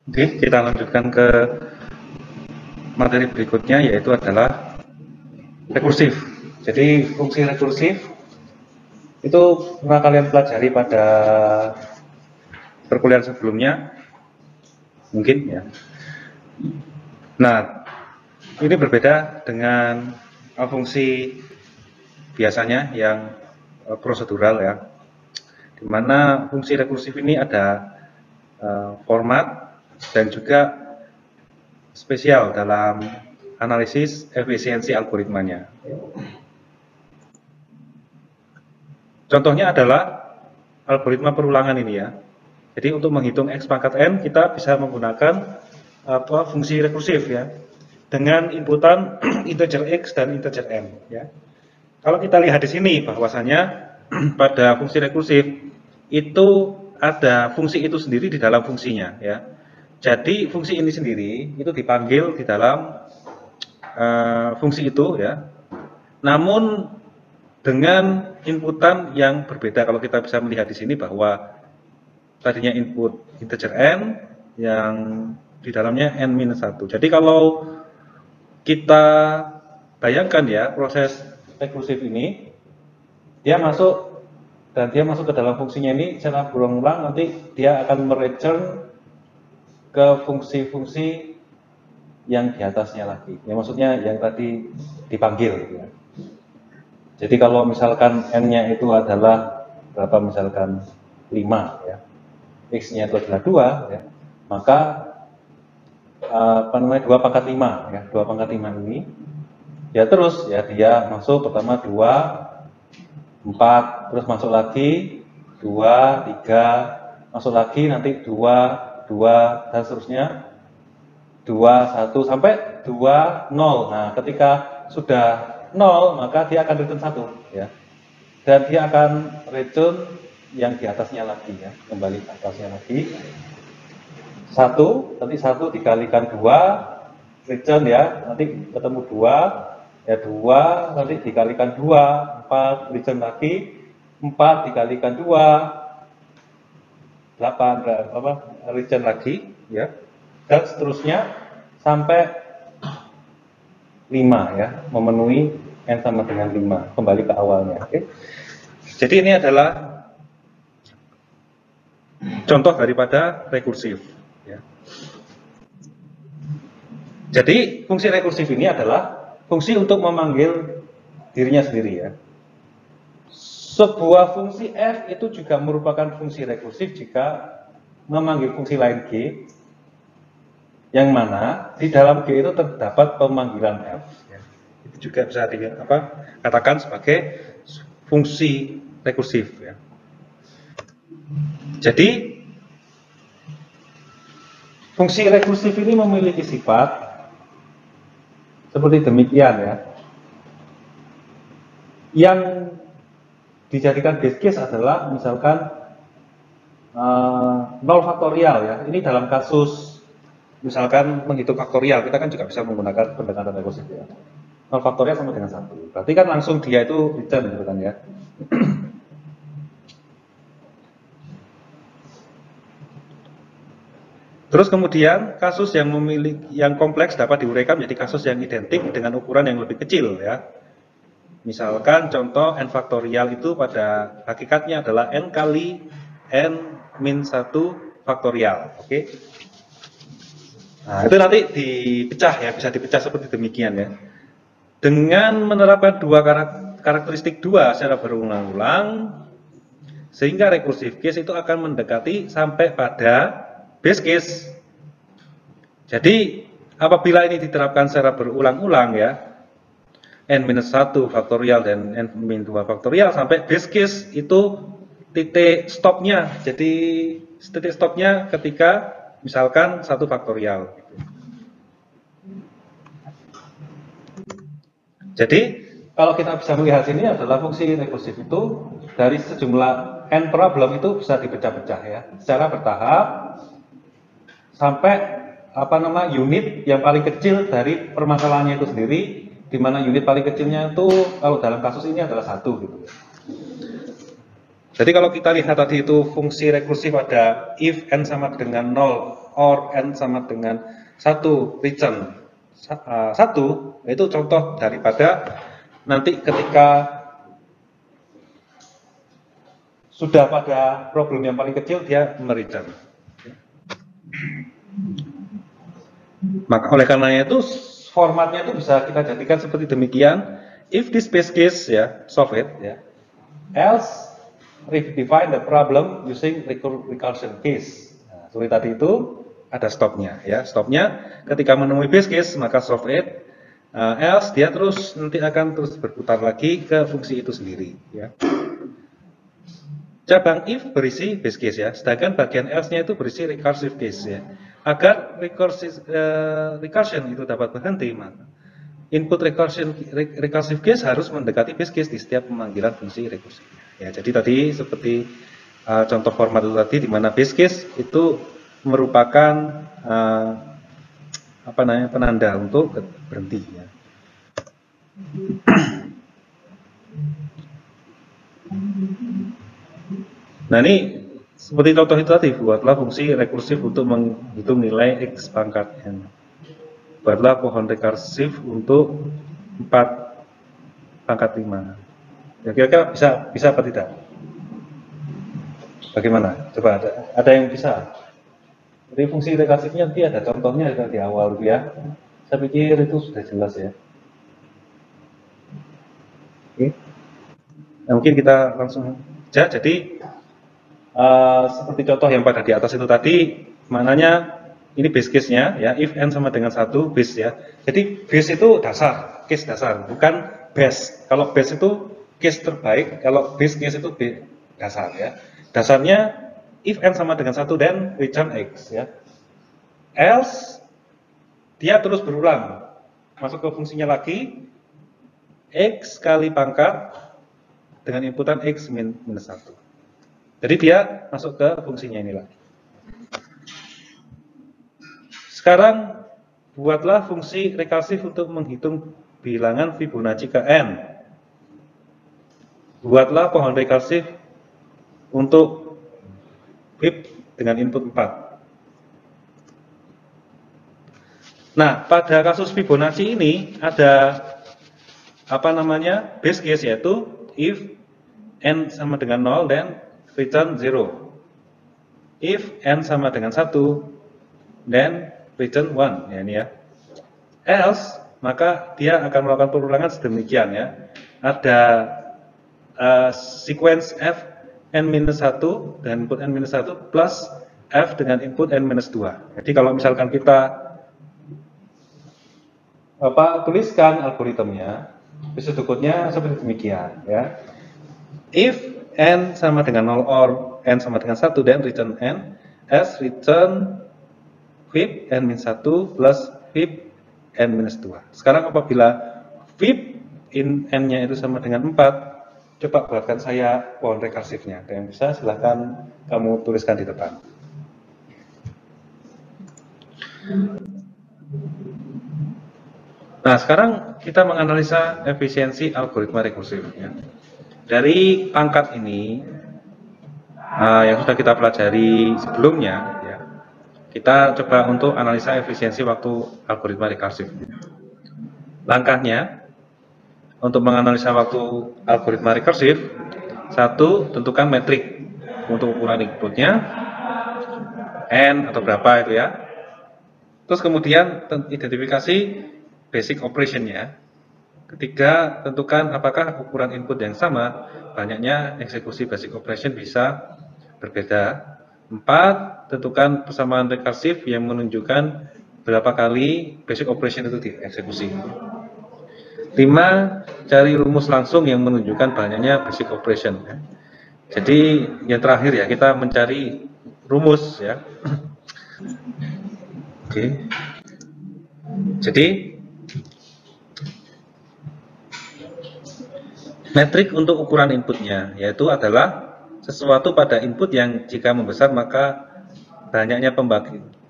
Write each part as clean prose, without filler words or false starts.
Oke, kita lanjutkan ke materi berikutnya, yaitu adalah rekursif. Jadi fungsi rekursif itu pernah kalian pelajari pada perkuliahan sebelumnya, mungkin ya. Nah, ini berbeda dengan fungsi biasanya yang prosedural ya, di mana fungsi rekursif ini ada format dan juga spesial dalam analisis efisiensi algoritmanya. Contohnya adalah algoritma perulangan ini ya. Jadi untuk menghitung x pangkat n kita bisa menggunakan fungsi rekursif ya, dengan inputan integer x dan integer n ya. Kalau kita lihat di sini bahwasanya pada fungsi rekursif itu ada fungsi itu sendiri di dalam fungsinya ya. Jadi fungsi ini sendiri itu dipanggil di dalam fungsi itu ya. Namun dengan inputan yang berbeda. Kalau kita bisa melihat di sini bahwa tadinya input integer n yang di dalamnya n-1. Jadi kalau kita bayangkan ya proses rekursif ini, dia masuk ke dalam fungsinya ini secara berulang-ulang, nanti dia akan mereturn ke fungsi-fungsi yang di atasnya lagi. Ya maksudnya yang tadi dipanggil ya. Jadi kalau misalkan n-nya itu adalah berapa, misalkan 5 ya, x-nya itu adalah 2 ya, maka 2 pangkat 5 ya, 2 pangkat 5 ini ya terus ya, dia masuk pertama 2, 4, terus masuk lagi 2, 3, masuk lagi nanti 2, 2 dan seterusnya 2, 1 sampai 2, 0. Nah, ketika sudah 0 maka dia akan return 1 ya. Dan dia akan return yang di atasnya lagi ya, kembali ke atasnya lagi. 1, nanti 1 dikalikan 2 return ya, nanti ketemu 2 ya, 2 nanti dikalikan 2, 4 return lagi, 4 dikalikan 2 8 return lagi ya, dan seterusnya sampai 5 ya, memenuhi n sama dengan 5, kembali ke awalnya. Oke. Jadi ini adalah contoh daripada rekursif ya. Jadi fungsi rekursif ini adalah fungsi untuk memanggil dirinya sendiri ya. Sebuah fungsi f itu juga merupakan fungsi rekursif jika memanggil fungsi lain g, yang mana di dalam G itu terdapat pemanggilan f ya. Itu juga bisa dikatakan sebagai fungsi rekursif ya. Jadi fungsi rekursif ini memiliki sifat seperti demikian ya. Yang dijadikan base case adalah misalkan 0 faktorial ya. Ini dalam kasus misalkan menghitung faktorial, kita kan juga bisa menggunakan pendekatan rekursif ya. 0 faktorial sama dengan 1. Berarti kan langsung dia itu return gitu kan ya. Terus kemudian kasus yang kompleks dapat diuraikan menjadi kasus yang identik dengan ukuran yang lebih kecil ya. Misalkan contoh n faktorial itu pada hakikatnya adalah n kali n-1 faktorial. Oke. Nah, itu nanti dipecah ya, bisa dipecah seperti demikian ya. Dengan menerapkan dua karakteristik 2 secara berulang-ulang, sehingga recursive case itu akan mendekati sampai pada base case. Jadi apabila ini diterapkan secara berulang-ulang ya, n-1 faktorial dan n-2 faktorial sampai base case itu titik stopnya. Jadi titik stopnya ketika misalkan 1 faktorial. Jadi kalau kita bisa melihat sini adalah fungsi rekursif itu dari sejumlah n problem itu bisa dipecah-pecah ya, secara bertahap sampai unit yang paling kecil dari permasalahannya itu sendiri, di mana unit paling kecilnya itu kalau dalam kasus ini adalah 1 gitu. Jadi kalau kita lihat tadi itu fungsi rekursif ada if n sama dengan 0 or n sama dengan 1 return 1, itu contoh daripada nanti ketika sudah pada problem yang paling kecil dia mereturn. Maka oleh karenanya itu formatnya itu bisa kita jadikan seperti demikian. If this base case ya, solve it ya. Else redefine the problem using recursion case. Nah, seperti tadi itu ada stopnya ya. Stopnya ketika menemui base case maka solve it. Else dia terus nanti akan terus berputar lagi ke fungsi itu sendiri ya. Cabang if berisi base case ya, sedangkan bagian else-nya itu berisi recursive case ya. Agar recursion itu dapat berhenti, maka input recursive case harus mendekati base case di setiap pemanggilan fungsi rekursif. Ya, jadi tadi seperti contoh format itu tadi, di mana base case itu merupakan penanda untuk berhenti. Ya. Nah ini seperti contoh itu tadi, buatlah fungsi rekursif untuk menghitung nilai x pangkat n. Buatlah pohon rekursif untuk 4 pangkat 5. Ya kira-kira bisa apa tidak? Bagaimana? Coba ada yang bisa? Jadi fungsi rekursifnya nanti ada contohnya di awal ya. Saya pikir itu sudah jelas ya. Oke. Nah, mungkin kita langsung saja. Jadi seperti contoh yang pada di atas itu tadi, maknanya ini base case-nya ya, if n sama dengan 1 base ya. Jadi base itu dasar, case dasar, bukan base. Kalau base itu case terbaik, kalau base case itu dasar ya. Dasarnya if n sama dengan 1 dan return x ya. Else dia terus berulang, masuk ke fungsinya lagi, x kali pangkat dengan inputan x minus 1. Jadi dia masuk ke fungsinya ini lagi. Sekarang buatlah fungsi rekursif untuk menghitung bilangan Fibonacci ke n. Buatlah pohon rekursif untuk fib dengan input 4. Nah, pada kasus Fibonacci ini ada base case, yaitu if n sama dengan 0 dan return 0. If n sama dengan 1 then return 1 ya ini ya. Else maka dia akan melakukan perulangan sedemikian ya. Ada sequence f n-1 dan input n-1 plus f dengan input n-2. Jadi kalau misalkan kita tuliskan algoritmnya, bisa berikutnya seperti demikian ya. If n sama dengan 0 or n sama dengan 1 dan return n, s return fib n-1 plus fib n-2. Sekarang apabila fib n-nya itu sama dengan 4, coba buatkan saya pohon rekursifnya. Ada yang bisa, silahkan kamu tuliskan di depan. Nah, sekarang kita menganalisa efisiensi algoritma rekursif ya. Dari pangkat ini yang sudah kita pelajari sebelumnya ya, kita coba untuk analisa efisiensi waktu algoritma rekursif. Langkahnya untuk menganalisa waktu algoritma rekursif, 1, tentukan metrik untuk ukuran inputnya n atau berapa itu ya. Terus kemudian identifikasi basic operation-nya. Ketiga, tentukan apakah ukuran input yang sama, banyaknya eksekusi basic operation bisa berbeda. 4, tentukan persamaan rekursif yang menunjukkan berapa kali basic operation itu dieksekusi. 5, cari rumus langsung yang menunjukkan banyaknya basic operation. Jadi yang terakhir ya, kita mencari rumus ya. Oke. Jadi metrik untuk ukuran inputnya, yaitu adalah sesuatu pada input yang jika membesar maka banyaknya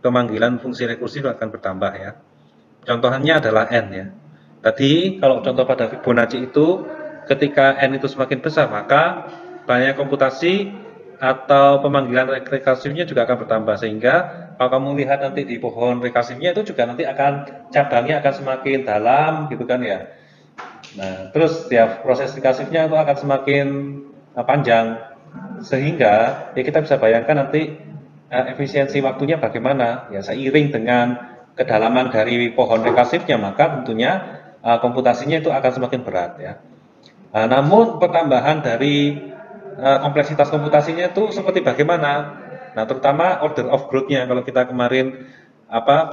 pemanggilan fungsi rekursif akan bertambah ya. Contohnya adalah n ya. Tadi kalau contoh pada Fibonacci itu ketika n itu semakin besar maka banyak komputasi atau pemanggilan rekursifnya juga akan bertambah, sehingga kalau kamu lihat nanti di pohon rekursifnya itu juga nanti akan cabangnya akan semakin dalam gitu kan ya. Nah, terus ya proses rekursifnya itu akan semakin panjang, sehingga ya kita bisa bayangkan nanti efisiensi waktunya bagaimana ya, seiring dengan kedalaman dari pohon rekursifnya, maka tentunya komputasinya itu akan semakin berat ya. Namun pertambahan dari kompleksitas komputasinya itu seperti bagaimana? Nah, terutama order of growth-nya. Kalau kita kemarin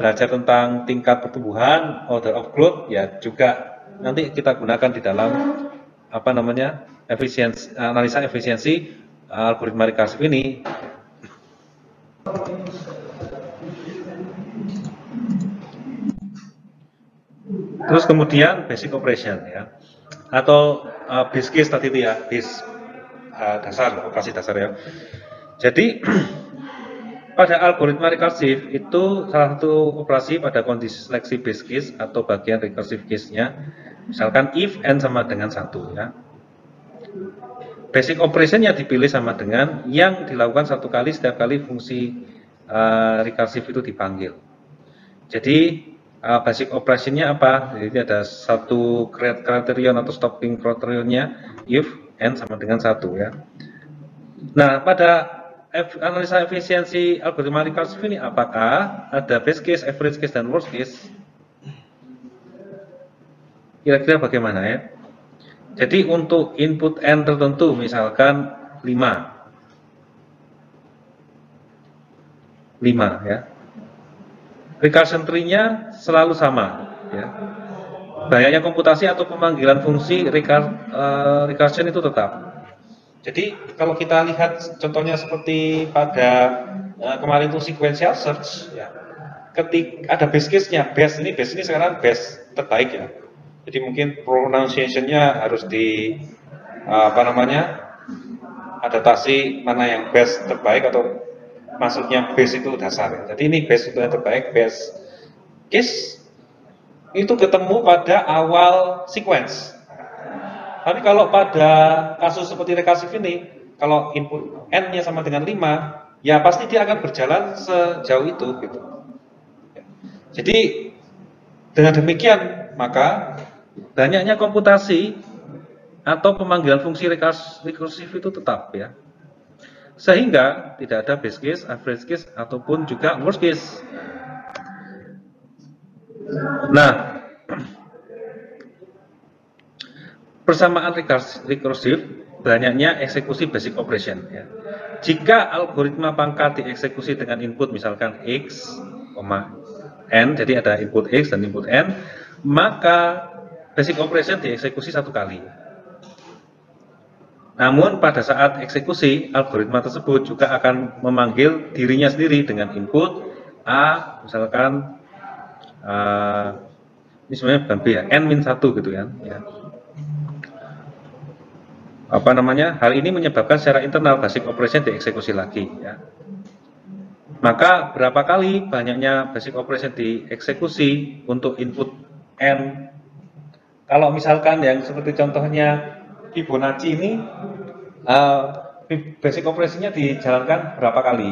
belajar tentang tingkat pertumbuhan, order of growth ya juga nanti kita gunakan di dalam analisa efisiensi algoritma rekursif ini. Terus kemudian basic operation ya, atau base case tadi itu ya, base dasar, operasi dasar ya. Jadi pada algoritma rekursif itu salah satu operasi pada kondisi seleksi base case atau bagian recursive case-nya, misalkan if n sama dengan 1 ya. Basic operation yang dipilih sama dengan yang dilakukan satu kali setiap kali fungsi rekursif itu dipanggil. Jadi basic operation-nya apa? Jadi ada satu criterion atau stopping criterion-nya if n sama dengan 1 ya. Nah, pada analisa efisiensi algoritma rekursif ini apakah ada base case, average case, dan worst case? Kira-kira bagaimana ya? Jadi untuk input n tertentu, misalkan 5 ya. Recursion tree-nya selalu sama ya. Banyaknya komputasi atau pemanggilan fungsi recursion itu tetap. Jadi kalau kita lihat contohnya seperti pada kemarin itu sequential search ya. Ketika ada base case-nya, base ini sekarang base terbaik ya. Jadi mungkin pronunciation-nya harus di adaptasi mana yang base terbaik, atau maksudnya base itu dasar ya. Jadi ini base itu yang terbaik, base case itu ketemu pada awal sequence. Tapi kalau pada kasus seperti rekursif ini, kalau input n-nya sama dengan 5, ya pasti dia akan berjalan sejauh itu gitu. Jadi dengan demikian maka banyaknya komputasi atau pemanggilan fungsi rekursif itu tetap ya. Sehingga tidak ada base case, average case, ataupun juga worst case. Nah, persamaan rekursif banyaknya eksekusi basic operation ya. Jika algoritma pangkat dieksekusi dengan input misalkan x, n, jadi ada input x dan input n, maka basic operation dieksekusi satu kali. Namun pada saat eksekusi, algoritma tersebut juga akan memanggil dirinya sendiri dengan input a, misalkan ini sebenarnya bukan b ya, n-1 gitu kan ya. Hal ini menyebabkan secara internal basic operation dieksekusi lagi ya. Maka berapa kali banyaknya basic operation dieksekusi untuk input n? Kalau misalkan yang seperti contohnya Fibonacci ini, basic operasinya dijalankan berapa kali?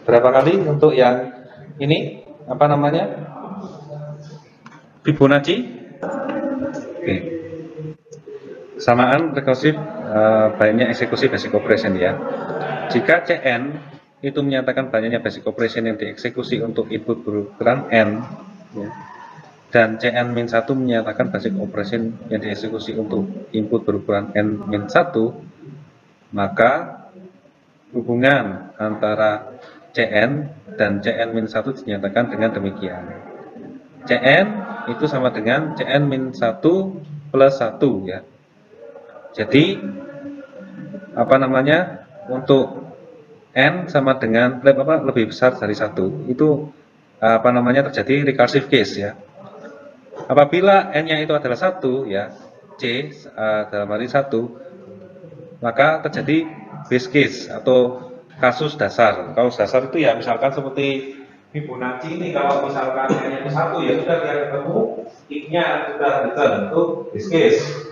Berapa kali untuk yang ini Fibonacci? Oke. Samaan rekursif banyaknya eksekusi basic operation ya. Jika Cn itu menyatakan banyaknya basic operation yang dieksekusi untuk input berukuran n ya, dan Cn-1 menyatakan basic operation yang dieksekusi untuk input berukuran n-1, maka hubungan antara Cn dan Cn-1 dinyatakan dengan demikian. Cn itu sama dengan Cn-1 plus 1 ya. Jadi untuk n sama dengan lebih besar dari 1, itu terjadi recursive case ya. Apabila n-nya itu adalah 1 ya, c dalam hal ini 1, maka terjadi base case atau kasus dasar. Kalau dasar itu ya misalkan seperti Fibonacci ini, kalau misalkan n-nya itu 1 ya sudah dia ketemu x key-nya sudah kita bentuk base case.